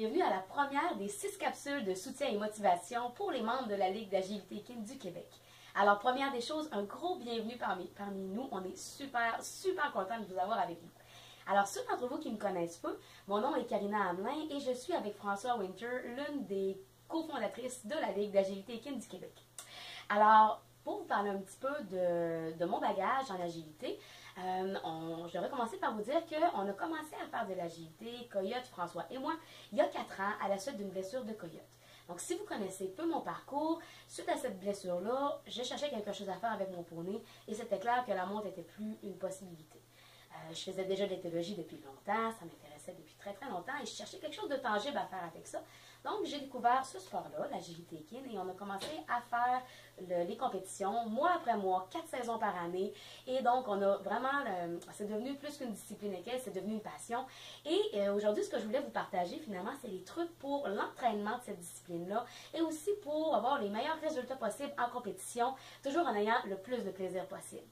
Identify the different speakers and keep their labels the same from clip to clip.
Speaker 1: Bienvenue à la première des 6 capsules de soutien et motivation pour les membres de la Ligue d'agilité équine du Québec. Alors, première des choses, un gros bienvenue parmi nous. On est super content de vous avoir avec nous. Alors, ceux d'entre vous qui me connaissent peu, mon nom est Karina Hamelin et je suis avec François Winter, l'une des cofondatrices de la Ligue d'agilité équine du Québec. Alors, pour vous parler un petit peu de mon bagage en agilité, je devrais commencer par vous dire qu'on a commencé à faire de l'agilité, Coyote, François et moi, il y a 4 ans à la suite d'une blessure de Coyote. Donc, si vous connaissez peu mon parcours, suite à cette blessure-là, je cherchais quelque chose à faire avec mon poney et c'était clair que la monte n'était plus une possibilité. Je faisais déjà de l'éthologie depuis longtemps, ça m'intéressait depuis très longtemps et je cherchais quelque chose de tangible à faire avec ça. Donc, j'ai découvert ce sport-là, l'agilité équine, et on a commencé à faire les compétitions, mois après mois, 4 saisons par année. Et donc, on a vraiment, c'est devenu plus qu'une discipline équine, c'est devenu une passion. Et aujourd'hui, ce que je voulais vous partager, finalement, c'est les trucs pour l'entraînement de cette discipline-là et aussi pour avoir les meilleurs résultats possibles en compétition, toujours en ayant le plus de plaisir possible.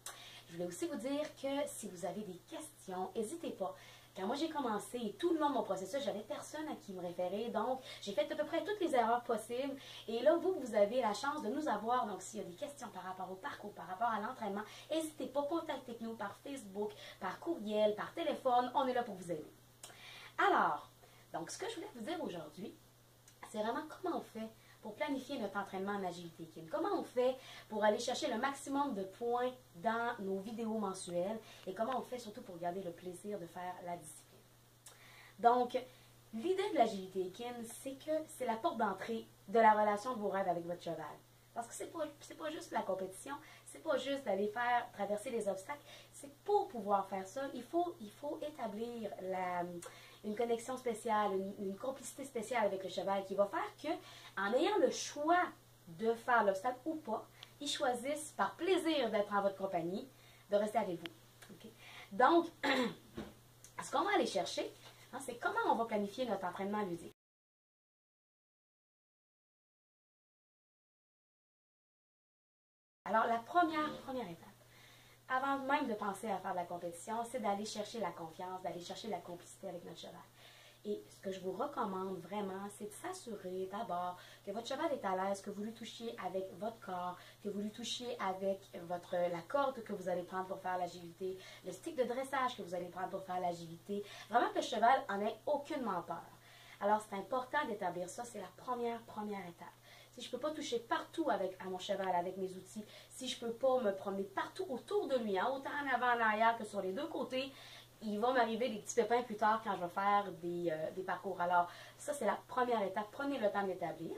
Speaker 1: Je voulais aussi vous dire que si vous avez des questions, n'hésitez pas. Quand moi j'ai commencé, tout le long de mon processus, j'avais personne à qui me référer, donc j'ai fait à peu près toutes les erreurs possibles. Et là, vous avez la chance de nous avoir. Donc, s'il y a des questions par rapport au parcours, par rapport à l'entraînement, n'hésitez pas, contactez nous par Facebook, par courriel, par téléphone. On est là pour vous aider. Alors, donc ce que je voulais vous dire aujourd'hui, c'est vraiment comment on fait pour planifier notre entraînement en agilité équine. Comment on fait pour aller chercher le maximum de points dans nos vidéos mensuelles et comment on fait surtout pour garder le plaisir de faire la discipline. Donc, l'idée de l'agilité équine, c'est que c'est la porte d'entrée de la relation de vos rêves avec votre cheval. Parce que c'est pas juste la compétition, c'est pas juste d'aller faire traverser les obstacles, c'est pour pouvoir faire ça, il faut établir une connexion spéciale, une complicité spéciale avec le cheval qui va faire que, en ayant le choix de faire l'obstacle ou pas, ils choisissent par plaisir d'être en votre compagnie, de rester avec vous. Okay? Donc, ce qu'on va aller chercher, c'est comment on va planifier notre entraînement ludique. Alors, la première étape, avant même de penser à faire de la compétition, c'est d'aller chercher la confiance, d'aller chercher la complicité avec notre cheval. Et ce que je vous recommande vraiment, c'est de s'assurer d'abord que votre cheval est à l'aise, que vous lui touchiez avec votre corps, que vous lui touchiez avec la corde que vous allez prendre pour faire l'agilité, le stick de dressage que vous allez prendre pour faire l'agilité. Vraiment que le cheval en ait aucunement peur. Alors, c'est important d'établir ça, c'est la première étape. Si je ne peux pas toucher partout à mon cheval avec mes outils, si je ne peux pas me promener partout autour de lui, autant en avant, en arrière que sur les deux côtés, il va m'arriver des petits pépins plus tard quand je vais faire des parcours. Alors, ça, c'est la première étape. Prenez le temps de l'établir.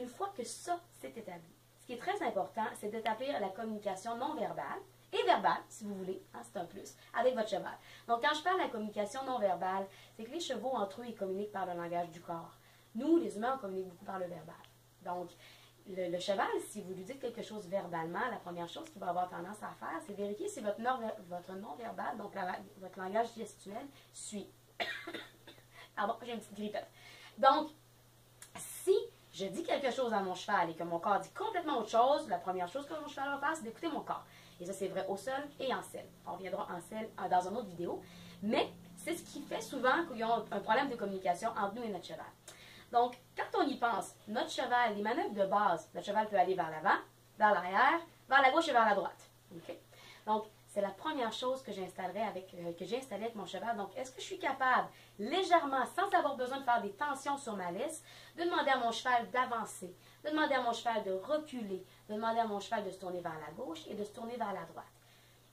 Speaker 1: Une fois que ça, c'est établi, ce qui est très important, c'est d'établir la communication non verbale et verbale, si vous voulez, c'est un plus, avec votre cheval. Donc, quand je parle de la communication non verbale, c'est que les chevaux, entre eux, ils communiquent par le langage du corps. Nous, les humains, on communique beaucoup par le verbal. Donc, le cheval, si vous lui dites quelque chose verbalement, la première chose qu'il va avoir tendance à faire, c'est vérifier si votre non-verbal, donc votre langage gestuel, suit. Pardon, j'ai une petite grippette. Donc, si je dis quelque chose à mon cheval et que mon corps dit complètement autre chose, la première chose que mon cheval va faire, c'est d'écouter mon corps. Et ça, c'est vrai au sol et en selle. On reviendra en selle dans une autre vidéo. Mais c'est ce qui fait souvent qu'il y a un problème de communication entre nous et notre cheval. Donc, quand on y pense, notre cheval, les manœuvres de base, notre cheval peut aller vers l'avant, vers l'arrière, vers la gauche et vers la droite. Okay? Donc, c'est la première chose que j'ai installée avec mon cheval. Donc, est-ce que je suis capable, légèrement, sans avoir besoin de faire des tensions sur ma laisse, de demander à mon cheval d'avancer, de demander à mon cheval de reculer, de demander à mon cheval de se tourner vers la gauche et de se tourner vers la droite.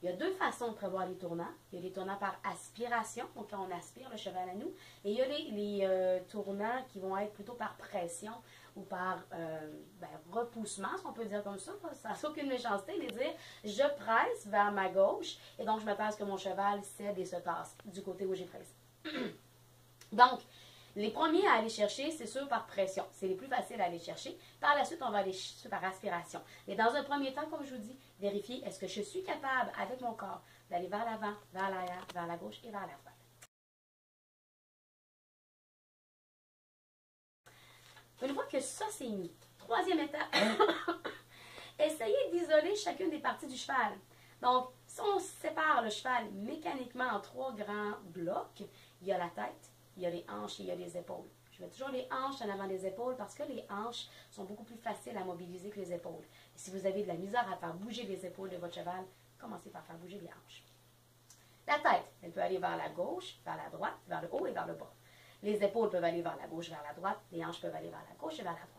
Speaker 1: Il y a 2 façons de prévoir les tournants. Il y a les tournants par aspiration, donc quand on aspire le cheval à nous, et il y a les tournants qui vont être plutôt par pression ou par repoussement, si on peut dire comme ça. Ça n'a aucune méchanceté de dire je presse vers ma gauche et donc je m'attends à ce que mon cheval cède et se tasse du côté où j'ai pressé. Donc, les premiers à aller chercher, c'est ceux par pression. C'est les plus faciles à aller chercher. Par la suite, on va aller chercher par aspiration. Mais dans un premier temps, comme je vous dis, vérifiez est-ce que je suis capable, avec mon corps, d'aller vers l'avant, vers l'arrière, vers la gauche et vers la droite. Une fois que ça, c'est mis, 3e étape, essayez d'isoler chacune des parties du cheval. Donc, Si on sépare le cheval mécaniquement en 3 grands blocs, il y a la tête, il y a les hanches et il y a les épaules. Je mets toujours les hanches en avant des épaules parce que les hanches sont beaucoup plus faciles à mobiliser que les épaules. Et si vous avez de la misère à faire bouger les épaules de votre cheval, commencez par faire bouger les hanches. La tête, elle peut aller vers la gauche, vers la droite, vers le haut et vers le bas. Les épaules peuvent aller vers la gauche, vers la droite. Les hanches peuvent aller vers la gauche et vers la droite.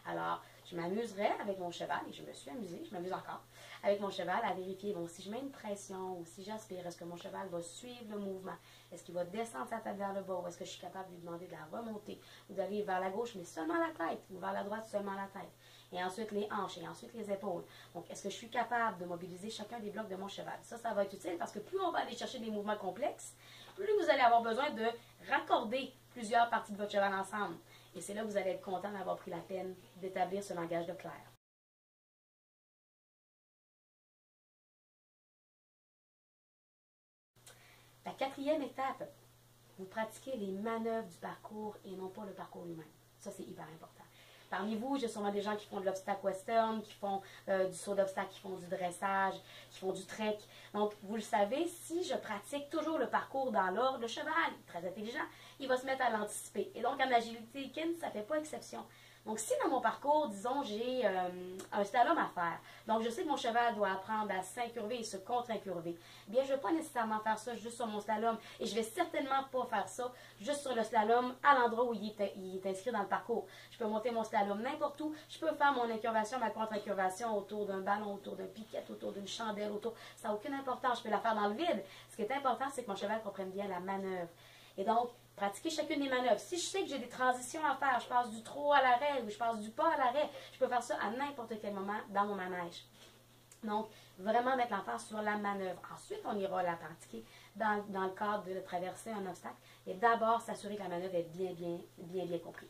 Speaker 1: Alors, je m'amuserai avec mon cheval, et je me suis amusée, je m'amuse encore, avec mon cheval à vérifier, bon, si je mets une pression ou si j'aspire, est-ce que mon cheval va suivre le mouvement? Est-ce qu'il va descendre sa tête vers le bas ou est-ce que je suis capable de lui demander de la remonter ou d'aller vers la gauche, mais seulement la tête, ou vers la droite, seulement la tête? Et ensuite les hanches, et ensuite les épaules. Donc, est-ce que je suis capable de mobiliser chacun des blocs de mon cheval? Ça va être utile parce que plus on va aller chercher des mouvements complexes, plus vous allez avoir besoin de raccorder plusieurs parties de votre cheval ensemble. Et c'est là que vous allez être content d'avoir pris la peine d'établir ce langage de clair. La quatrième étape, vous pratiquez les manœuvres du parcours et non pas le parcours lui-même. Ça, c'est hyper important. Parmi vous, j'ai sûrement des gens qui font de l'obstacle western, qui font du saut d'obstacle, qui font du dressage, qui font du trek. Donc, vous le savez, si je pratique toujours le parcours dans l'ordre, le cheval, très intelligent, il va se mettre à l'anticiper. Et donc, en agilité équine, ça ne fait pas exception. Donc, si dans mon parcours, disons, j'ai un slalom à faire, donc je sais que mon cheval doit apprendre à s'incurver et se contre-incurver, bien, je ne vais pas nécessairement faire ça juste sur mon slalom et je ne vais certainement pas faire ça juste sur le slalom à l'endroit où il est inscrit dans le parcours. Je peux monter mon slalom n'importe où, je peux faire mon incurvation, ma contre-incurvation autour d'un ballon, autour d'un piquet, autour d'une chandelle, autour. Ça n'a aucune importance, je peux la faire dans le vide. Ce qui est important, c'est que mon cheval comprenne bien la manœuvre. Et donc, pratiquer chacune des manœuvres. Si je sais que j'ai des transitions à faire, je passe du trot à l'arrêt ou je passe du pas à l'arrêt, je peux faire ça à n'importe quel moment dans mon manège. Donc, vraiment mettre l'emphase sur la manœuvre. Ensuite, on ira la pratiquer dans le cadre de traverser un obstacle. Et d'abord, s'assurer que la manœuvre est bien comprise.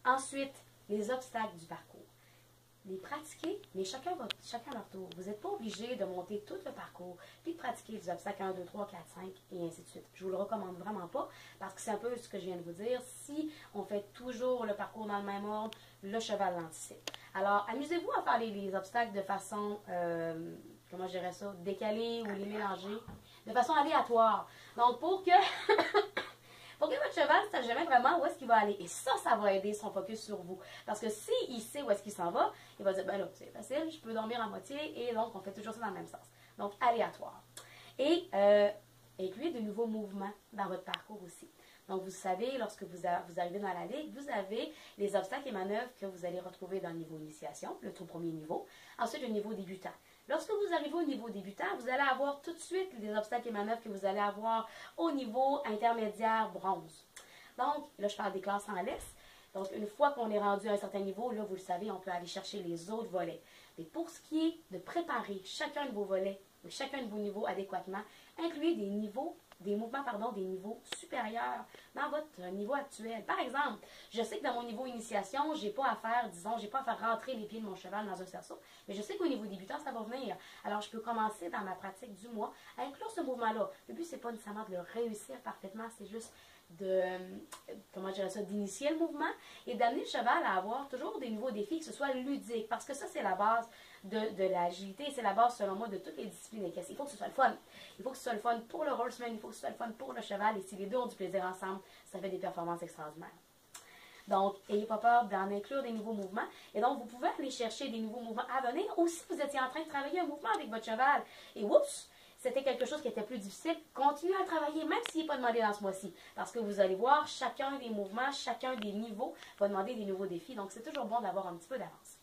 Speaker 1: Ensuite, les obstacles du parcours. Les pratiquer, mais chacun à leur tour. Vous n'êtes pas obligé de monter tout le parcours, puis de pratiquer les obstacles 1, 2, 3, 4, 5, et ainsi de suite. Je ne vous le recommande vraiment pas, parce que c'est un peu ce que je viens de vous dire. Si on fait toujours le parcours dans le même ordre, le cheval l'anticipe. Alors, amusez-vous à faire les obstacles de façon, comment je dirais ça, décalée ou les mélanger, de façon aléatoire. Donc, pour que votre cheval ne sache jamais vraiment où est-ce qu'il va aller. Et ça va aider son focus sur vous. Parce que s'il sait où est-ce qu'il s'en va, il va dire, ben là, c'est facile, je peux dormir à moitié, et donc on fait toujours ça dans le même sens. Donc, aléatoire. Et incluez de nouveaux mouvements dans votre parcours aussi. Donc, vous savez, lorsque vous arrivez dans la ligue, vous avez les obstacles et manœuvres que vous allez retrouver dans le niveau initiation, le tout premier niveau. Ensuite, le niveau débutant. Lorsque vous arrivez au niveau débutant, vous allez avoir tout de suite les obstacles et manœuvres que vous allez avoir au niveau intermédiaire bronze. Donc, là, je parle des classes en laisse. Donc, une fois qu'on est rendu à un certain niveau, là, vous le savez, on peut aller chercher les autres volets. Mais pour ce qui est de préparer chacun de vos volets, ou chacun de vos niveaux adéquatement, incluez des niveaux des niveaux supérieurs dans votre niveau actuel. Par exemple, je sais que dans mon niveau initiation, j'ai pas à faire, j'ai pas à faire rentrer les pieds de mon cheval dans un cerceau, mais je sais qu'au niveau débutant, ça va venir. Alors, je peux commencer dans ma pratique du mois à inclure ce mouvement-là. Le but, c'est pas nécessairement de le réussir parfaitement, c'est juste d'initier le mouvement et d'amener le cheval à avoir toujours des nouveaux défis, que ce soit ludique, parce que ça, c'est la base de l'agilité, c'est la base, selon moi, de toutes les disciplines équestres. Il faut que ce soit le fun. Il faut que ce soit le fun pour le horseman, il faut que ce soit le fun pour le cheval, et si les deux ont du plaisir ensemble, ça fait des performances extraordinaires. Donc, n'ayez pas peur d'en inclure des nouveaux mouvements. Et donc, vous pouvez aller chercher des nouveaux mouvements à venir, ou si vous étiez en train de travailler un mouvement avec votre cheval, et oups, c'était quelque chose qui était plus difficile, continuez à travailler, même s'il n'est pas demandé dans ce mois-ci. Parce que vous allez voir, chacun des mouvements, chacun des niveaux va demander des nouveaux défis. Donc, c'est toujours bon d'avoir un petit peu d'avance.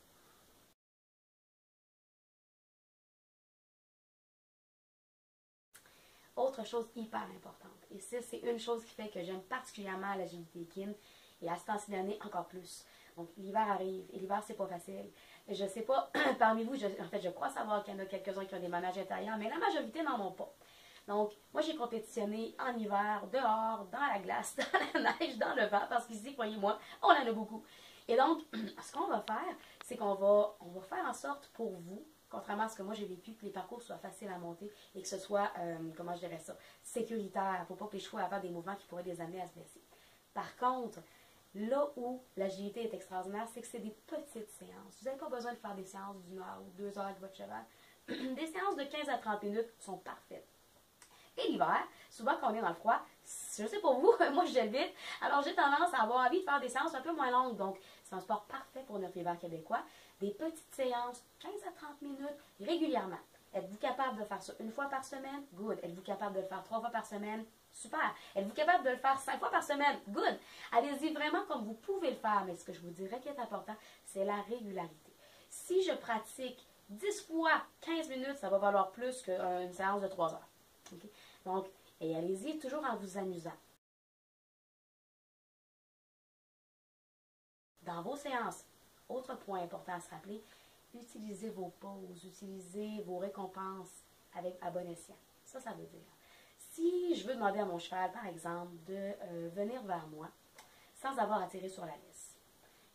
Speaker 1: Autre chose hyper importante, et ça, c'est une chose qui fait que j'aime particulièrement l'agilité équine, et à ce temps-ci d'année, encore plus. Donc, l'hiver arrive, et l'hiver, c'est pas facile. Je sais pas, parmi vous, en fait, je crois savoir qu'il y en a quelques-uns qui ont des manèges intérieurs, mais la majorité n'en ont pas. Donc, moi, j'ai compétitionné en hiver, dehors, dans la glace, dans la neige, dans le vent, parce qu'ici, croyez-moi, on en a beaucoup. Et donc, ce qu'on va faire, c'est qu'on va faire en sorte pour vous, contrairement à ce que moi j'ai vécu, que les parcours soient faciles à monter et que ce soit, comment je dirais ça, sécuritaire. Il ne faut pas que les chevaux aient des mouvements qui pourraient les amener à se blesser. Par contre, Là où l'agilité est extraordinaire, c'est que c'est des petites séances. Vous n'avez pas besoin de faire des séances d'1 heure ou 2 heures avec votre cheval. Des séances de 15 à 30 minutes sont parfaites. Et l'hiver, souvent quand on est dans le froid, je sais pas vous, moi je gèle vite, alors j'ai tendance à avoir envie de faire des séances un peu moins longues. Donc, c'est un sport parfait pour notre hiver québécois. Des petites séances, 15 à 30 minutes, régulièrement. Êtes-vous capable de faire ça 1 fois par semaine? Good. Êtes-vous capable de le faire 3 fois par semaine? Super. Êtes-vous capable de le faire 5 fois par semaine? Good. Allez-y vraiment comme vous pouvez le faire. Mais ce que je vous dirais qui est important, c'est la régularité. Si je pratique 10 fois 15 minutes, ça va valoir plus qu'une séance de 3 heures. Okay? Donc, et allez-y toujours en vous amusant. Dans vos séances, autre point important à se rappeler, utilisez vos pauses, utilisez vos récompenses à bon escient. Ça veut dire, si je veux demander à mon cheval, par exemple, de venir vers moi sans avoir à tirer sur la laisse,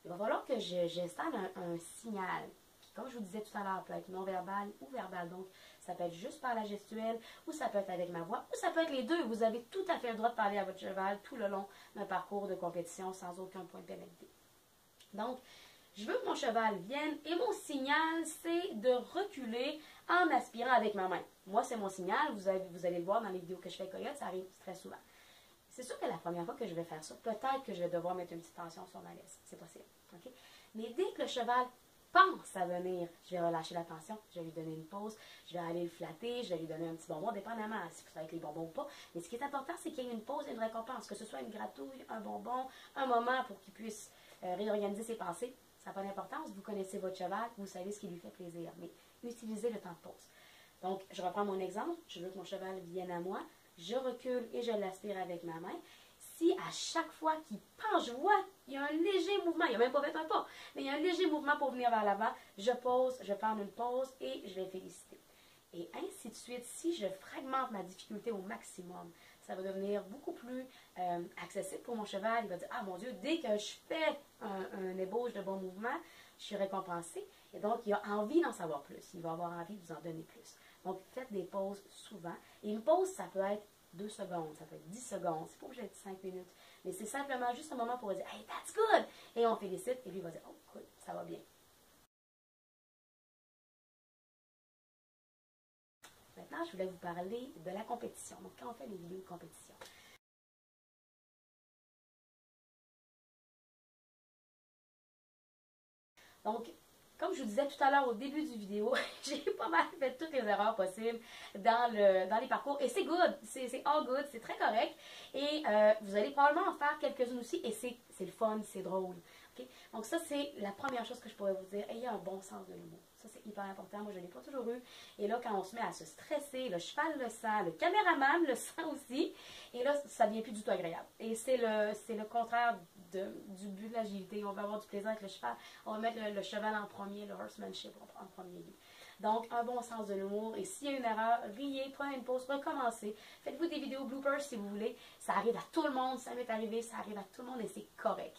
Speaker 1: il va falloir que j'installe un signal qui, comme je vous disais tout à l'heure, peut être non-verbal ou verbal. Donc, ça peut être juste par la gestuelle, ou ça peut être avec ma voix, ou ça peut être les deux. Vous avez tout à fait le droit de parler à votre cheval tout le long d'un parcours de compétition sans aucun point de pénalité. Donc, je veux que mon cheval vienne et mon signal, c'est de reculer en aspirant avec ma main. Moi, c'est mon signal. Vous allez le voir dans les vidéos que je fais Coyote, ça arrive très souvent. C'est sûr que la première fois que je vais faire ça, peut-être que je vais devoir mettre une petite tension sur ma laisse. C'est possible. Okay? Mais dès que le cheval pense à venir, je vais relâcher la tension, je vais lui donner une pause, je vais aller le flatter, je vais lui donner un petit bonbon, dépendamment si vous savez que les bonbons ou pas. Mais ce qui est important, c'est qu'il y ait une pause et une récompense, que ce soit une gratouille, un bonbon, un moment pour qu'il puisse réorganiser ses pensées. Ça n'a pas d'importance, vous connaissez votre cheval, vous savez ce qui lui fait plaisir, mais utilisez le temps de pause. Donc, je reprends mon exemple, je veux que mon cheval vienne à moi, je recule et je l'aspire avec ma main. Si à chaque fois qu'il pense, je vois qu'il y a un léger mouvement, il n'a même pas fait un pas, mais il y a un léger mouvement pour venir vers l'avant, je pose, je prends une pause et je vais féliciter. Et ainsi de suite, si je fragmente ma difficulté au maximum, ça va devenir beaucoup plus accessible pour mon cheval. Il va dire, ah mon Dieu, dès que je fais un ébauche de bon mouvement, je suis récompensé. Et donc, il a envie d'en savoir plus. Il va avoir envie de vous en donner plus. Donc, faites des pauses souvent. Et une pause, ça peut être 2 secondes, ça peut être 10 secondes. C'est pas obligé d'être 5 minutes. Mais c'est simplement juste un moment pour dire, hey, that's good! Et on félicite. Et lui, il va dire, oh, cool, ça va bien. Maintenant, je voulais vous parler de la compétition. Donc, quand on fait les vidéos de compétition. Donc, comme je vous disais tout à l'heure au début du vidéo, j'ai pas mal fait toutes les erreurs possibles dans les parcours. Et c'est good, c'est all good, c'est très correct. Et vous allez probablement en faire quelques-unes aussi. Et c'est le fun, c'est drôle. Okay? Donc ça, c'est la première chose que je pourrais vous dire. Ayez un bon sens de l'humour. Ça, c'est hyper important. Moi, je ne l'ai pas toujours eu. Et là, quand on se met à se stresser, le cheval le sent, le caméraman le sent aussi. Et là, ça devient plus du tout agréable. Et c'est le contraire du but de l'agilité. On va avoir du plaisir avec le cheval. On va mettre le cheval en premier, le horsemanship en premier lieu. Donc, un bon sens de l'humour. Et s'il y a une erreur, riez, prenez une pause, recommencez. Faites-vous des vidéos bloopers si vous voulez. Ça arrive à tout le monde. Ça m'est arrivé, ça arrive à tout le monde et c'est correct.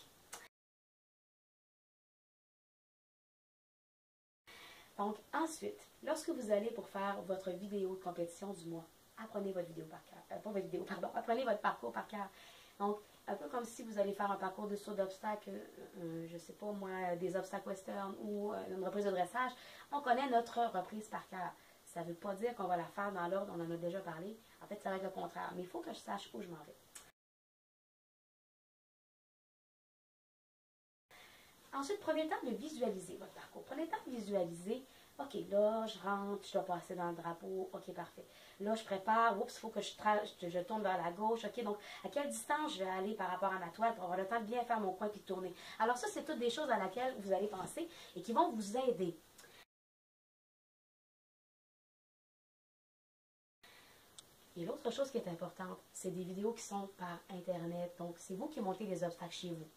Speaker 1: Donc, ensuite, lorsque vous allez pour faire votre vidéo de compétition du mois, apprenez votre vidéo par cœur. Pas votre vidéo, pardon. Apprenez votre parcours par cœur. Donc, un peu comme si vous allez faire un parcours de saut d'obstacles, je ne sais pas moi, des obstacles western ou une reprise de dressage, on connaît notre reprise par cœur. Ça ne veut pas dire qu'on va la faire dans l'ordre, on en a déjà parlé. En fait, ça va être le contraire. Mais il faut que je sache où je m'en vais. Ensuite, prenez le temps de visualiser votre parcours. Prenez le temps de visualiser. OK, là, je rentre, je dois passer dans le drapeau. OK, parfait. Là, je prépare. Oups, il faut que je tourne vers la gauche. OK, donc, à quelle distance je vais aller par rapport à ma toile pour avoir le temps de bien faire mon coin et de tourner. Alors ça, c'est toutes des choses à laquelle vous allez penser et qui vont vous aider. Et l'autre chose qui est importante, c'est des vidéos qui sont par Internet. Donc, c'est vous qui montez les obstacles chez vous.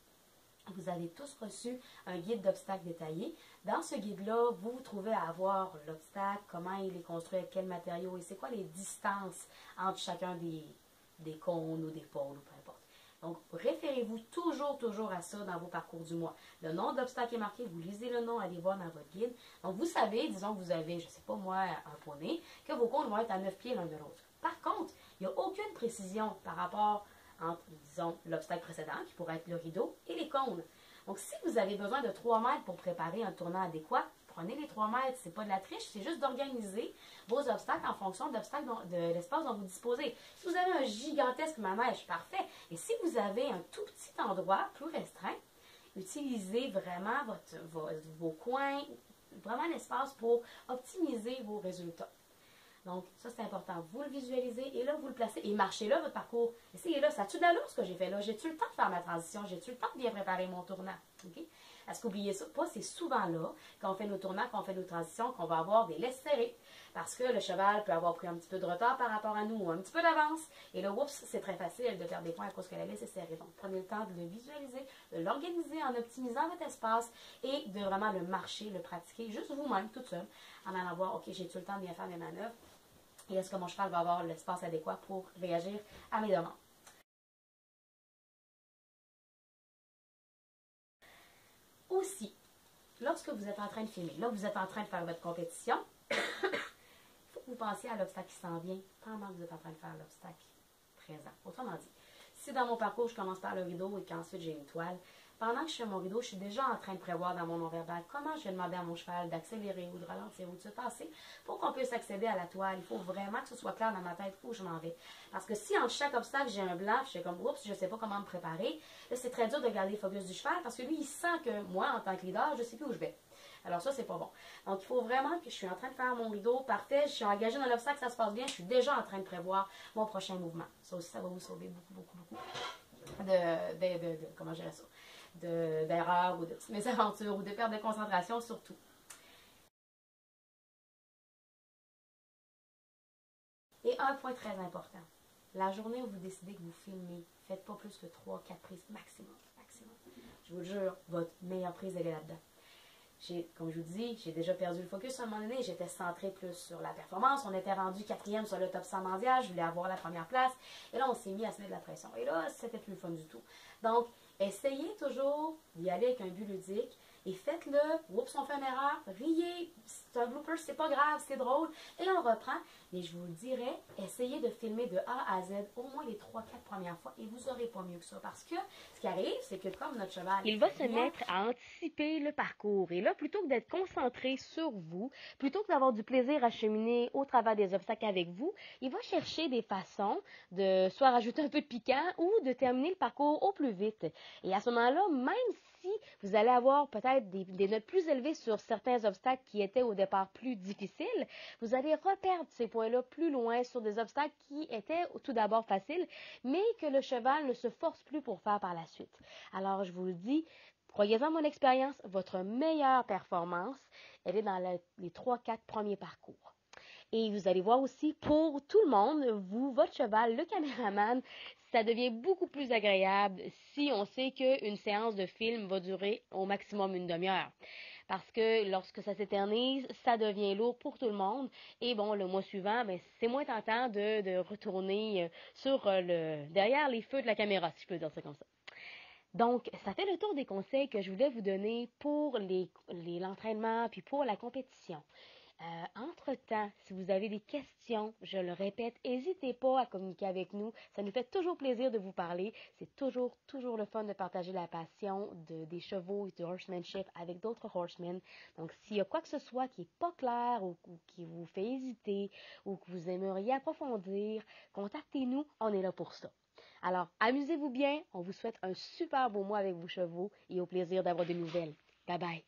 Speaker 1: Vous avez tous reçu un guide d'obstacles détaillé. Dans ce guide-là, vous vous trouvez à avoir l'obstacle, comment il est construit, avec quel matériau et c'est quoi les distances entre chacun des cônes ou des pôles ou peu importe. Donc, référez-vous toujours à ça dans vos parcours du mois. Le nom d'obstacle est marqué, vous lisez le nom, allez voir dans votre guide. Donc, vous savez, disons que vous avez, je ne sais pas moi, un poney, que vos cônes vont être à 9 pieds l'un de l'autre. Par contre, il n'y a aucune précision par rapport entre, disons, l'obstacle précédent, qui pourrait être le rideau, et les cônes. Donc, si vous avez besoin de 3 mètres pour préparer un tournant adéquat, prenez les 3 mètres. C'est pas de la triche, c'est juste d'organiser vos obstacles en fonction de l'espace dont vous disposez. Si vous avez un gigantesque manège, parfait. Et si vous avez un tout petit endroit plus restreint, utilisez vraiment vos coins, vraiment l'espace pour optimiser vos résultats. Donc, ça, c'est important. Vous le visualisez et là, vous le placez. Et marchez là, votre parcours. Essayez là. Ça a-tu de l'allure, ce que j'ai fait là? J'ai-tu le temps de faire ma transition? J'ai-tu le temps de bien préparer mon tournant? OK? Est-ce qu'oubliez ça? Pas, c'est souvent là, quand on fait nos tournants, quand on fait nos transitions, qu'on va avoir des laisses serrées. Parce que le cheval peut avoir pris un petit peu de retard par rapport à nous, ou un petit peu d'avance. Et là, oups, c'est très facile de perdre des points à cause que la laisse est serrée. Donc, prenez le temps de le visualiser, de l'organiser en optimisant votre espace et de vraiment le marcher, le pratiquer, juste vous-même, toute seule, en allant voir, OK, j'ai-tu le temps de bien faire mes manœuvres? Et est-ce que mon cheval va avoir l'espace adéquat pour réagir à mes demandes? Aussi, lorsque vous êtes en train de filmer, là vous êtes en train de faire votre compétition, il faut que vous pensiez à l'obstacle qui s'en vient pendant que vous êtes en train de faire l'obstacle présent. Autrement dit, si dans mon parcours, je commence par le rideau et qu'ensuite j'ai une toile, pendant que je fais mon rideau, je suis déjà en train de prévoir dans mon non-verbal comment je vais demander à mon cheval d'accélérer ou de ralentir ou de se passer pour qu'on puisse accéder à la toile. Il faut vraiment que ce soit clair dans ma tête où je m'en vais. Parce que si entre chaque obstacle, j'ai un blanc, je suis comme, oups, je ne sais pas comment me préparer, là, c'est très dur de garder le focus du cheval parce que lui, il sent que moi, en tant que leader, je ne sais plus où je vais. Alors ça, c'est pas bon. Donc, il faut vraiment que je suis en train de faire mon rideau, parfait, je suis engagée dans l'obstacle, ça se passe bien, je suis déjà en train de prévoir mon prochain mouvement. Ça aussi, ça va vous sauver beaucoup comment je dirais ça, d'erreurs ou de mésaventures ou de perte de concentration surtout. Et un point très important, la journée où vous décidez que vous filmez, faites pas plus que 3-4 prises maximum. Je vous le jure, votre meilleure prise, elle est là-dedans. Comme je vous dis, j'ai déjà perdu le focus à un moment donné. J'étais centrée plus sur la performance. On était rendu 4e sur le top 100 mondial. Je voulais avoir la première place. Et là, on s'est mis à se mettre de la pression. Et là, c'était plus le fun du tout. Donc, essayez toujours d'y aller avec un but ludique. Et faites-le. Oups, on fait une erreur. Riez. C'est un blooper, c'est pas grave, c'est drôle. Et là, on reprend. Mais je vous le dirais, essayez de filmer de A à Z au moins les 3-4 premières fois. Et vous n'aurez pas mieux que ça. Parce que ce qui arrive, c'est que comme notre cheval...
Speaker 2: Il va se mettre à anticiper le parcours. Et là, plutôt que d'être concentré sur vous, plutôt que d'avoir du plaisir à cheminer au travers des obstacles avec vous, il va chercher des façons de soit rajouter un peu de piquant ou de terminer le parcours au plus vite. Et à ce moment-là, même si vous allez avoir peut-être des notes plus élevées sur certains obstacles qui étaient au départ plus difficiles, vous allez reperdre ces points-là plus loin sur des obstacles qui étaient tout d'abord faciles, mais que le cheval ne se force plus pour faire par la suite. Alors, je vous le dis, croyez-en mon expérience, votre meilleure performance, elle est dans les 3-4 premiers parcours. Et vous allez voir aussi, pour tout le monde, vous, votre cheval, le caméraman, ça devient beaucoup plus agréable si on sait qu'une séance de film va durer au maximum une demi-heure. Parce que lorsque ça s'éternise, ça devient lourd pour tout le monde. Et bon, le mois suivant, ben, c'est moins tentant de retourner derrière les feux de la caméra, si je peux dire ça comme ça. Donc, ça fait le tour des conseils que je voulais vous donner pour l'entraînement puis pour la compétition. Entre-temps, si vous avez des questions, je le répète, n'hésitez pas à communiquer avec nous. Ça nous fait toujours plaisir de vous parler. C'est toujours le fun de partager la passion des chevaux et du horsemanship avec d'autres horsemen. Donc, s'il y a quoi que ce soit qui n'est pas clair ou qui vous fait hésiter ou que vous aimeriez approfondir, contactez-nous, on est là pour ça. Alors, amusez-vous bien, on vous souhaite un super beau mois avec vos chevaux et au plaisir d'avoir des nouvelles. Bye bye!